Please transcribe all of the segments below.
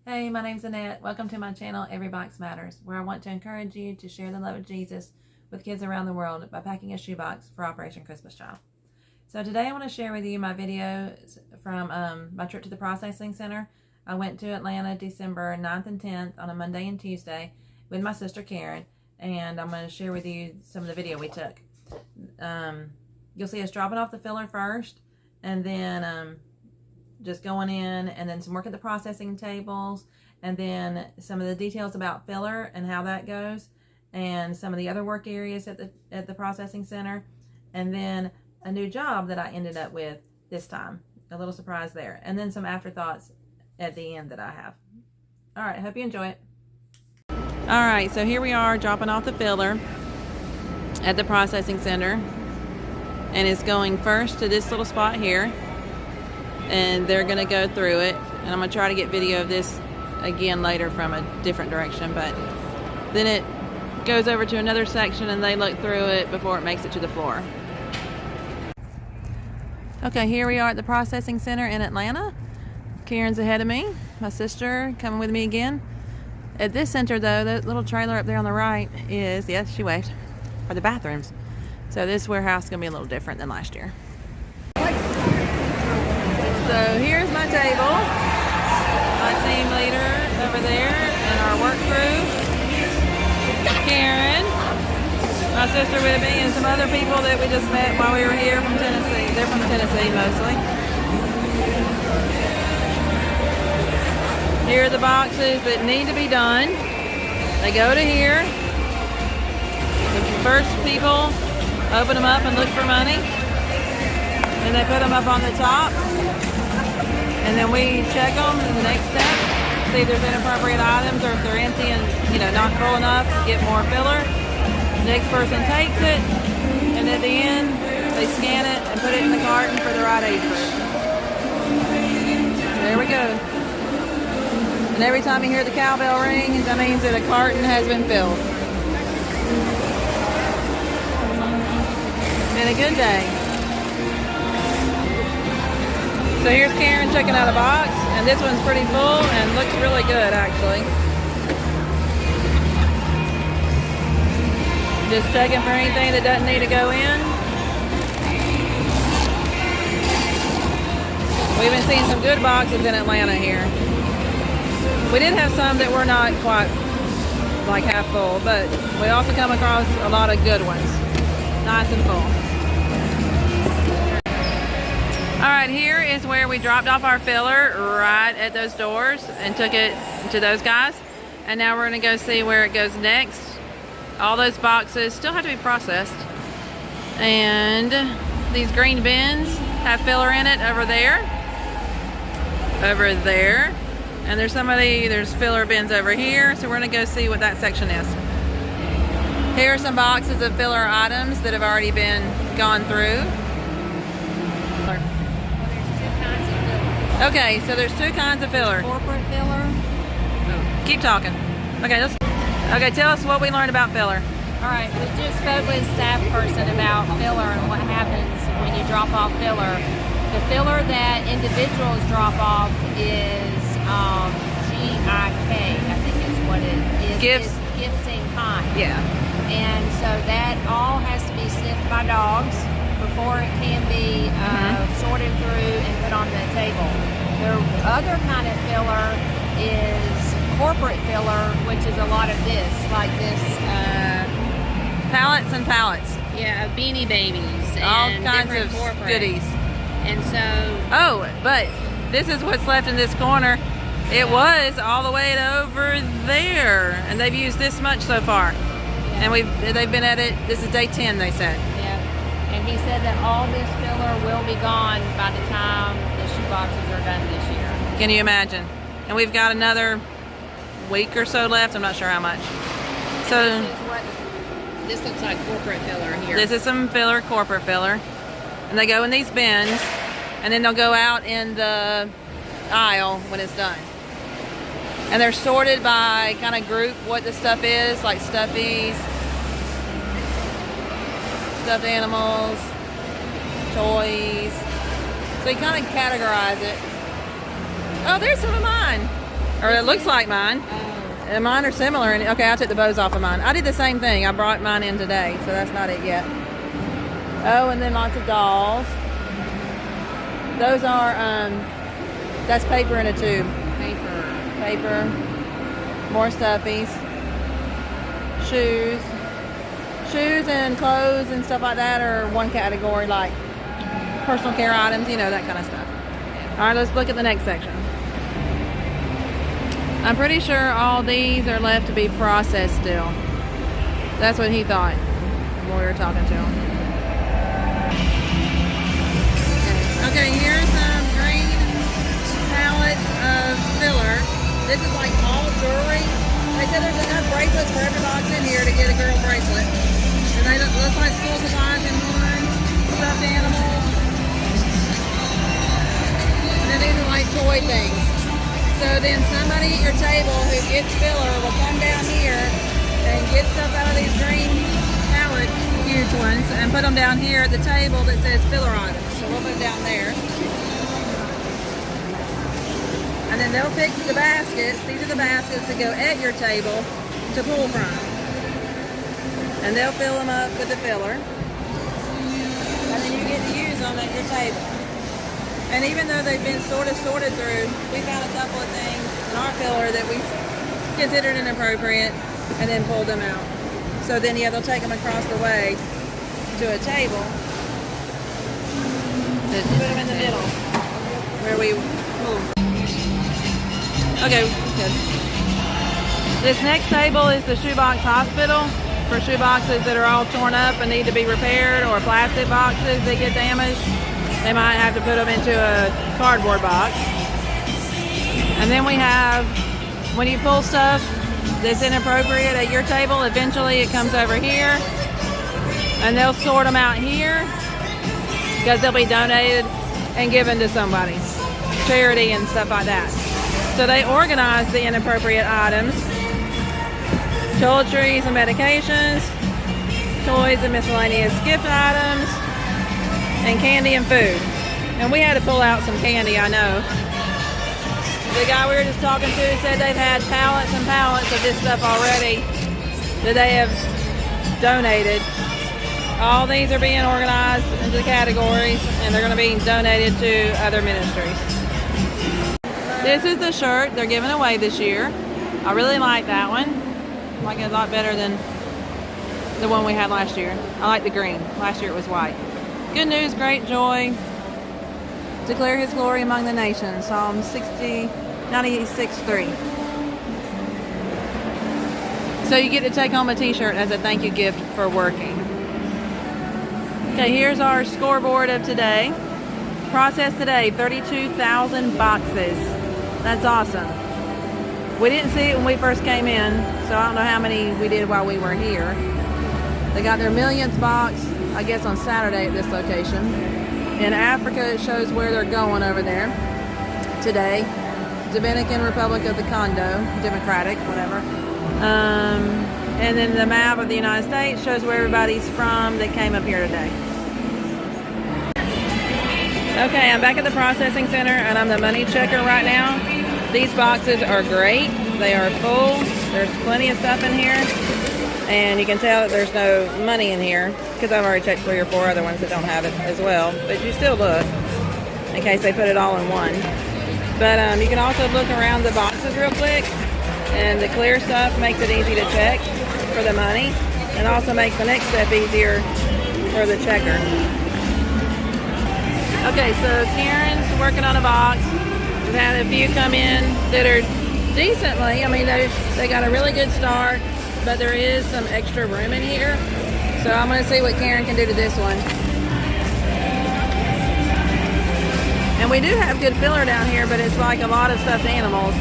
Hey, my name's Annette. Welcome to my channel, Every Box Matters, where I want to encourage you to share the love of Jesus with kids around the world by packing a shoebox for Operation Christmas Child. So today I want to share with you my videos from my trip to the processing center. I went to Atlanta December 9th and 10th on a Monday and Tuesday with my sister Karen, and I'm going to share with you some of the video we took. You'll see us dropping off the filler first, and then just going in, and then some work at the processing tables, and then some of the details about filler and how that goes, and some of the other work areas at the processing center, and then a new job that I ended up with this time. A little surprise there, and then some afterthoughts at the end that I have. All right, hope you enjoy it. All right, so here we are dropping off the filler at the processing center, and it's going first to this little spot here, and they're gonna go through it, and I'm gonna try to get video of this again later from a different direction, but then it goes over to another section and they look through it before it makes it to the floor. Okay, here we are at the processing center in Atlanta. Karen's ahead of me, my sister coming with me again. At this center though, the little trailer up there on the right is, yes, she waved, are the bathrooms. So this warehouse is gonna be a little different than last year. So here's my table, my team leader over there, and our work crew, Karen, my sister with me, and some other people that we just met while we were here from Tennessee. They're from Tennessee mostly. Here are the boxes that need to be done. They go to here. The first people open them up and look for money. Then they put them up on the top. And then we check them in the next step, see if there's inappropriate items or if they're empty and not full enough, get more filler. Next person takes it, and at the end, they scan it and put it in the carton for the right age group. There we go. And every time you hear the cowbell ring, that means that a carton has been filled. Been a good day. So here's Karen checking out a box, and this one's pretty full and looks really good actually. Just checking for anything that doesn't need to go in. We've been seeing some good boxes in Atlanta here. We did have some that were not quite like half full, but we also come across a lot of good ones. Nice and full. All right, here is where we dropped off our filler right at those doors and took it to those guys. And now we're gonna go see where it goes next. All those boxes still have to be processed. And these green bins have filler in it over there. Over there. And there's filler bins over here. So we're gonna go see what that section is. Here are some boxes of filler items that have already been gone through. Okay, so there's two kinds of filler. Corporate filler. Keep talking. Okay, tell us what we learned about filler. All right, we just spoke with a staff person about filler and what happens when you drop off filler. The filler that individuals drop off is GIK, I think is what it is. Gifts. It's gifts in kind. Yeah. And so that all has to be sniffed by dogs before it can be sorted through and put on the table. The other kind of filler is corporate filler, which is a lot of this, like this. Pallets and pallets. Yeah, Beanie Babies. All and kinds of corporate goodies. And so... Oh, but this is what's left in this corner. It was all the way over there, and they've used this much so far. Yeah. And they've been at it, this is day 10, they said. And he said that all this filler will be gone by the time the shoe boxes are done this year. Can you imagine? And we've got another week or so left. I'm not sure how much. So This looks like corporate filler here. this is some filler, corporate filler. And they go in these bins, and then they'll go out in the aisle when it's done. And they're sorted by kind of group what the stuff is, like stuffies, stuffed animals, toys. So you kind of categorize it. Oh, there's some of mine. Or it looks like mine. And mine are similar. And okay, I took the bows off of mine. I did the same thing. I brought mine in today, so that's not it yet. Oh, and then lots of dolls. Those are, that's paper in a tube. Paper. More stuffies. Shoes. Shoes and clothes and stuff like that are one category, like personal care items, you know, that kind of stuff. All right, let's look at the next section. I'm pretty sure all these are left to be processed still. That's what he thought when we were talking to him. Okay, here's some green pallets of filler. This is like all jewelry. They said there's enough bracelets for every box in here to get a girl bracelet. And they look like school supplies and horns, stuffed animals. And then these are like toy things. So then somebody at your table who gets filler will come down here and get stuff out of these green pallet, huge ones, and put them down here at the table that says filler items. So we'll put it down there. And then they'll pick the baskets. These are the baskets that go at your table to pull from. And they'll fill them up with the filler. And then you get to use them at your table. And even though they've been sort of sorted through, we found a couple of things in our filler that we considered inappropriate and then pulled them out. So then, yeah, they'll take them across the way to a table. Put them in the middle where we pull. Okay, good. This next table is the shoebox hospital for shoeboxes that are all torn up and need to be repaired, or plastic boxes that get damaged. They might have to put them into a cardboard box. And then we have, when you pull stuff that's inappropriate at your table, eventually it comes over here. And they'll sort them out here because they'll be donated and given to somebody. Charity and stuff like that. So they organize the inappropriate items. Toiletries and medications. Toys and miscellaneous gift items. And candy and food. And we had to pull out some candy, I know. The guy we were just talking to said they've had pallets and pallets of this stuff already that they have donated. All these are being organized into categories and they're going to be donated to other ministries. This is the shirt they're giving away this year. I really like that one. I like it a lot better than the one we had last year. I like the green. Last year it was white. Good news, great joy. Declare his glory among the nations. Psalm 96:3. So you get to take home a t-shirt as a thank you gift for working. Okay, here's our scoreboard of today. Processed today, 32,000 boxes. That's awesome. We didn't see it when we first came in, so I don't know how many we did while we were here. They got their millionth box, I guess, on Saturday at this location. In Africa, it shows where they're going over there today. Dominican Republic of the Congo, Democratic, whatever. And then the map of the United States shows where everybody's from that came up here today. Okay, I'm back at the processing center and I'm the money checker right now. These boxes are great. They are full. There's plenty of stuff in here. And you can tell that there's no money in here because I've already checked 3 or 4 other ones that don't have it as well. But you still look in case they put it all in one. But you can also look around the boxes real quick. And the clear stuff makes it easy to check for the money. And also makes the next step easier for the checker. Okay, so Karen's working on a box. We've had a few come in that are decently, I mean, they got a really good start. But there is some extra room in here. So I'm going to see what Karen can do to this one. And we do have good filler down here, but it's like a lot of stuffed animals,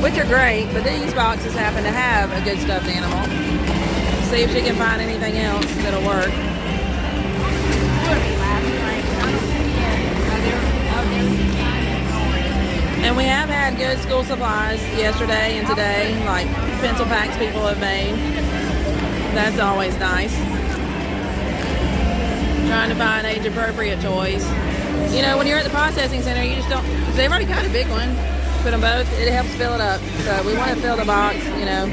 which are great. But these boxes happen to have a good stuffed animal. See if she can find anything else that'll work. And we have had good school supplies yesterday and today, like pencil packs people have made. That's always nice. Trying to find age-appropriate toys. You know, when you're at the processing center, you just don't, they've already got a big one. Put them both, it helps fill it up. So we want to fill the box, you know.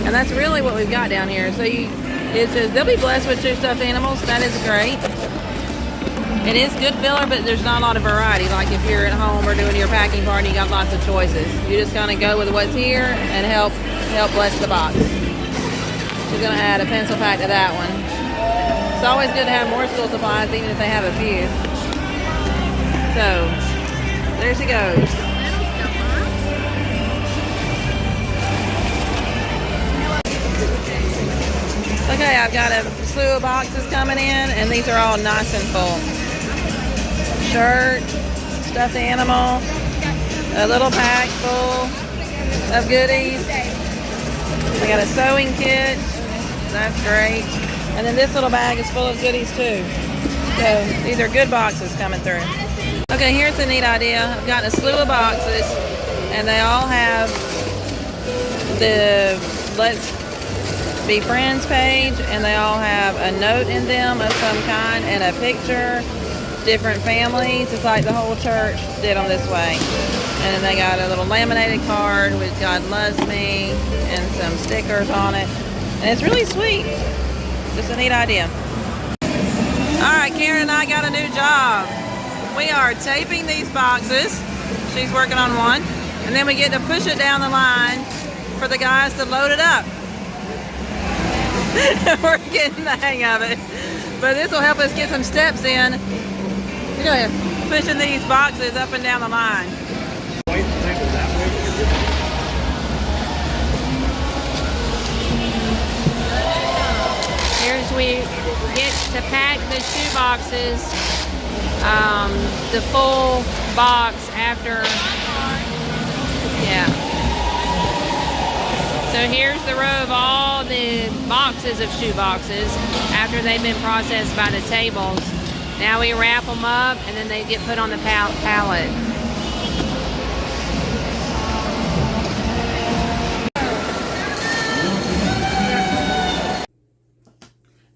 And that's really what we've got down here. So it's just, they'll be blessed with 2 stuffed animals. That is great. It is good filler, but there's not a lot of variety. Like if you're at home or doing your packing party, you got lots of choices. You just kind of go with what's here and help bless the box. She's gonna add a pencil pack to that one. It's always good to have more school supplies, even if they have a few. So there she goes. Okay, I've got a slew of boxes coming in, and these are all nice and full. Shirt, stuffed animal, a little pack full of goodies. We got a sewing kit, that's great. And then this little bag is full of goodies too. So these are good boxes coming through. Okay, here's a neat idea. I've got a slew of boxes, and they all have the Let's Be Friends page, and they all have a note in them of some kind and a picture. Different families. It's like the whole church did them this way. And then they got a little laminated card with God loves me and some stickers on it. And it's really sweet. Just a neat idea. Alright, Karen and I got a new job. We are taping these boxes. She's working on one. And then we get to push it down the line for the guys to load it up. We're getting the hang of it. But this will help us get some steps in. Go ahead. Pushing these boxes up and down the line. Here's we get to pack the shoe boxes, the full box after, yeah. So here's the row of all the boxes of shoe boxes after they've been processed by the tables. Now we wrap them up and then they get put on the pallet.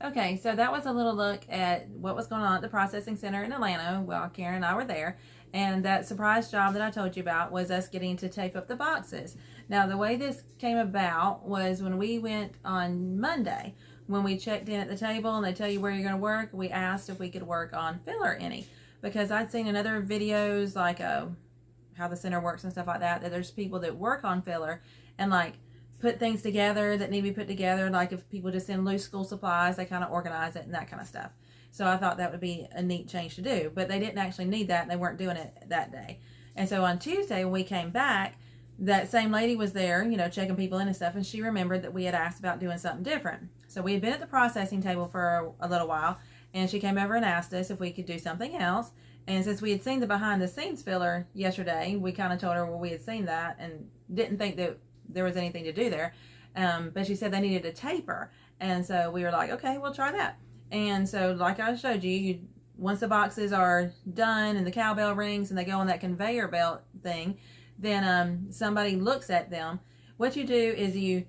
Okay, so that was a little look at what was going on at the processing center in Atlanta while Karen and I were there. And that surprise job that I told you about was us getting to tape up the boxes. Now, the way this came about was when we went on Monday. When we checked in at the table and they tell you where you're going to work, we asked if we could work on filler any. Because I'd seen in other videos, like how the center works and stuff like that, that there's people that work on filler and like put things together that need to be put together. Like if people just send loose school supplies, they kind of organize it and that kind of stuff. So I thought that would be a neat change to do. But they didn't actually need that and they weren't doing it that day. And so on Tuesday when we came back, that same lady was there, you know, checking people in and stuff, and she remembered that we had asked about doing something different. So we had been at the processing table for a little while, and she came over and asked us if we could do something else. And since we had seen the behind the scenes filler yesterday, we kind of told her, well, we had seen that and didn't think that there was anything to do there. But she said they needed a taper. And so we were like, okay, we'll try that. And so like I showed you, once the boxes are done and the cowbell rings and they go on that conveyor belt thing, then somebody looks at them. What you do is you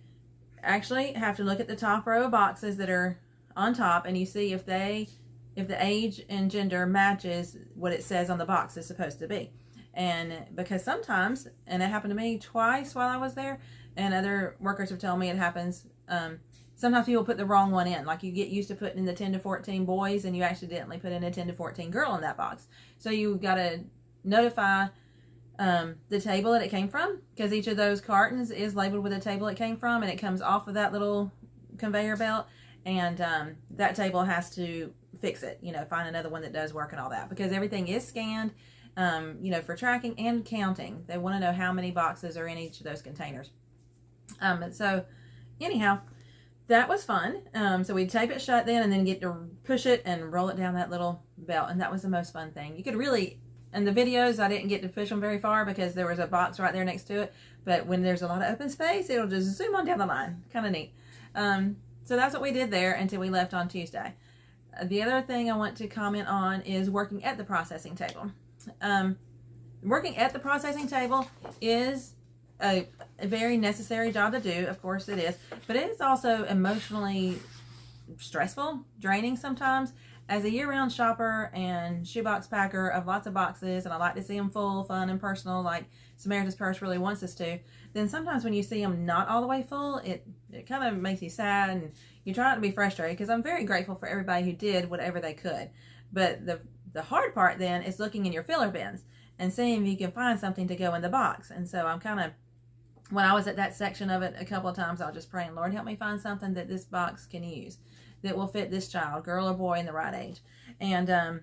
actually have to look at the top row of boxes that are on top, and you see if the age and gender matches what it says on the box is supposed to be. And because sometimes, and it happened to me twice while I was there, and other workers have told me it happens, sometimes people put the wrong one in. Like you get used to putting in the 10 to 14 boys and you accidentally put in a 10 to 14 girl in that box. So you got to notify the table that it came from, because each of those cartons is labeled with the table it came from, and it comes off of that little conveyor belt, and that table has to fix it, you know, find another one that does work and all that, because everything is scanned, you know, for tracking and counting. They want to know how many boxes are in each of those containers. So anyhow, that was fun. So we'd tape it shut then and then get to push it and roll it down that little belt, and that was the most fun thing. You could really, in the videos, I didn't get to push them very far because there was a box right there next to it. But when there's a lot of open space, it'll just zoom on down the line. Kind of neat. So that's what we did there until we left on Tuesday. The other thing I want to comment on is working at the processing table. Working at the processing table is a very necessary job to do. Of course it is. But it is also emotionally stressful, draining sometimes. as a year-round shopper and shoebox packer of lots of boxes, and I like to see them full, fun, and personal, like Samaritan's Purse really wants us to, then sometimes when you see them not all the way full, it kind of makes you sad, and you try not to be frustrated, because I'm very grateful for everybody who did whatever they could. But the hard part then is looking in your filler bins and seeing if you can find something to go in the box. And so I'm kind of, when I was at that section of it a couple of times, I was just praying, Lord, help me find something that this box can use that will fit this child, girl or boy, in the right age. And,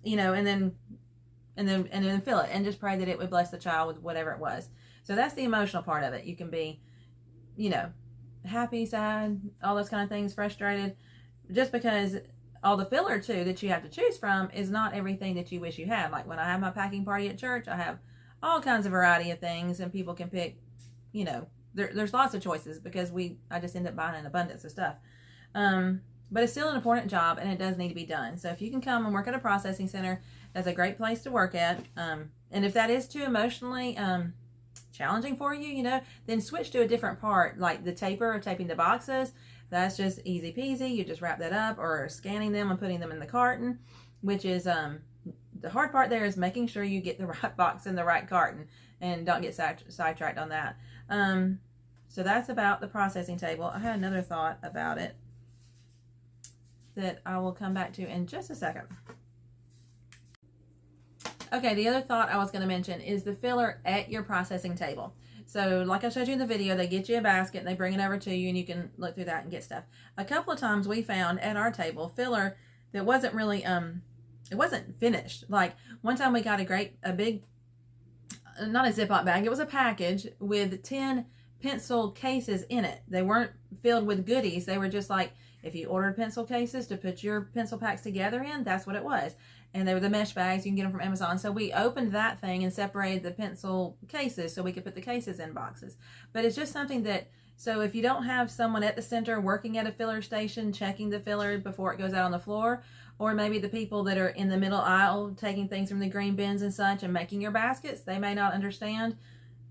you know, and then fill it and just pray that it would bless the child with whatever it was. So that's the emotional part of it. You can be, you know, happy, sad, all those kind of things, frustrated, just because all the filler too that you have to choose from is not everything that you wish you had. Like when I have my packing party at church, I have all kinds of variety of things, and people can pick, you know, there's lots of choices, because I just end up buying an abundance of stuff. But it's still an important job, and it does need to be done. So if you can come and work at a processing center, that's a great place to work at. And if that is too emotionally challenging for you, you know, then switch to a different part, like the taper or taping the boxes. That's just easy peasy. You just wrap that up, or scanning them and putting them in the carton, which is the hard part there is making sure you get the right box in the right carton, and don't get sidetracked on that. So that's about the processing table. I had another thought about it that I will come back to in just a second. Okay, the other thought I was going to mention is the filler at your processing table. So like I showed you in the video, they get you a basket and they bring it over to you, and you can look through that and get stuff. A couple of times we found at our table filler that wasn't really, it wasn't finished. Like one time we got a big, not a Ziploc bag, it was a package with 10 pencil cases in it. They weren't filled with goodies. They were just like, if you ordered pencil cases to put your pencil packs together in, that's what it was. And they were the mesh bags. You can get them from Amazon. So we opened that thing and separated the pencil cases so we could put the cases in boxes. But it's just something that, so if you don't have someone at the center working at a filler station, checking the filler before it goes out on the floor, or maybe the people that are in the middle aisle taking things from the green bins and such and making your baskets, they may not understand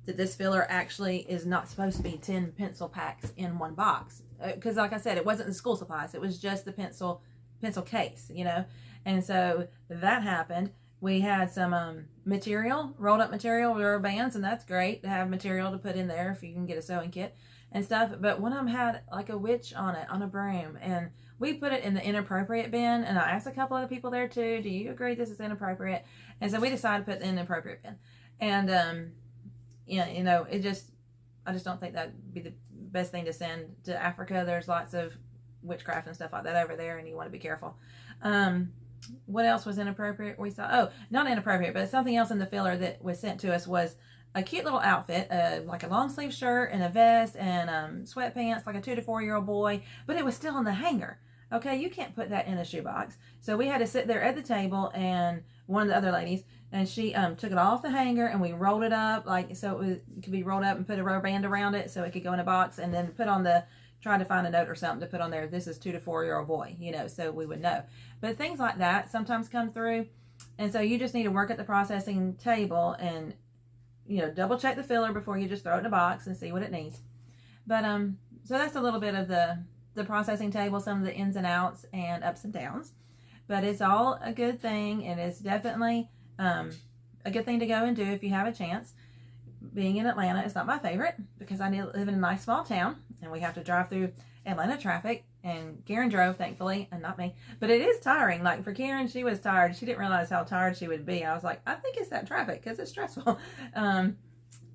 that this filler actually is not supposed to be 10 pencil packs in one box. Because like I said, it wasn't the school supplies. It was just the pencil case, you know. And so that happened. We had some material, rolled up material, rubber bands, and that's great to have material to put in there if you can get a sewing kit and stuff. But one of them had like a witch on it, on a broom, and we put it in the inappropriate bin. And I asked a couple other people there too, do you agree this is inappropriate? And so we decided to put it in the inappropriate bin. And yeah, you know, I just don't think that'd be the best thing to send to Africa. There's lots of witchcraft and stuff like that over there, and you want to be careful. What else was inappropriate? We saw, oh, not inappropriate, but something else in the filler that was sent to us was a cute little outfit, like a long sleeve shirt and a vest and sweatpants, like a 2 to 4 year old boy, but it was still in the hanger. Okay, you can't put that in a shoebox. So we had to sit there at the table, and one of the other ladies, and she took it off the hanger, and we rolled it up, like so it could be rolled up, and put a rubber band around it so it could go in a box, and then put on try to find a note or something to put on there, this is 2 to 4 year old boy, you know, so we would know. But things like that sometimes come through, and so you just need to work at the processing table and, you know, double check the filler before you just throw it in a box and see what it needs. But so that's a little bit of the processing table, some of the ins and outs and ups and downs. But it's all a good thing, and it's definitely a good thing to go and do if you have a chance. Being in Atlanta is not my favorite, because I live in a nice small town and we have to drive through Atlanta traffic, and Karen drove, thankfully, and not me. But it is tiring. Like for Karen, she was tired. She didn't realize how tired she would be. I was like, I think it's that traffic because it's stressful. And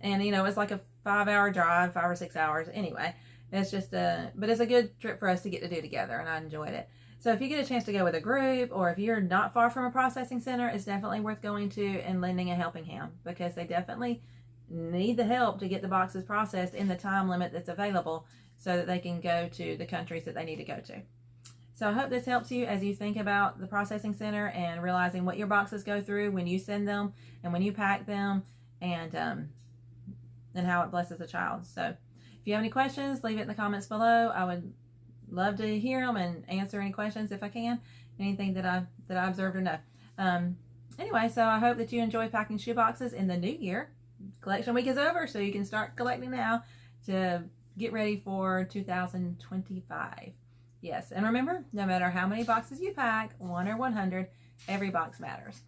you know, it's like a 5-hour drive, 5 or 6 hours. Anyway, it's just but it's a good trip for us to get to do together, and I enjoyed it. So if you get a chance to go with a group, or if you're not far from a processing center, it's definitely worth going to and lending a helping hand, because they definitely need the help to get the boxes processed in the time limit that's available, so that they can go to the countries that they need to go to. So I hope this helps you as you think about the processing center and realizing what your boxes go through when you send them and when you pack them, and how it blesses the child. So if you have any questions, leave it in the comments below. I would love to hear them and answer any questions if I can, anything that I observed or know. Anyway, so I hope that you enjoy packing shoe boxes in the new year. Collection week is over, so you can start collecting now to get ready for 2025. Yes, and remember, no matter how many boxes you pack, 1 or 100, every box matters.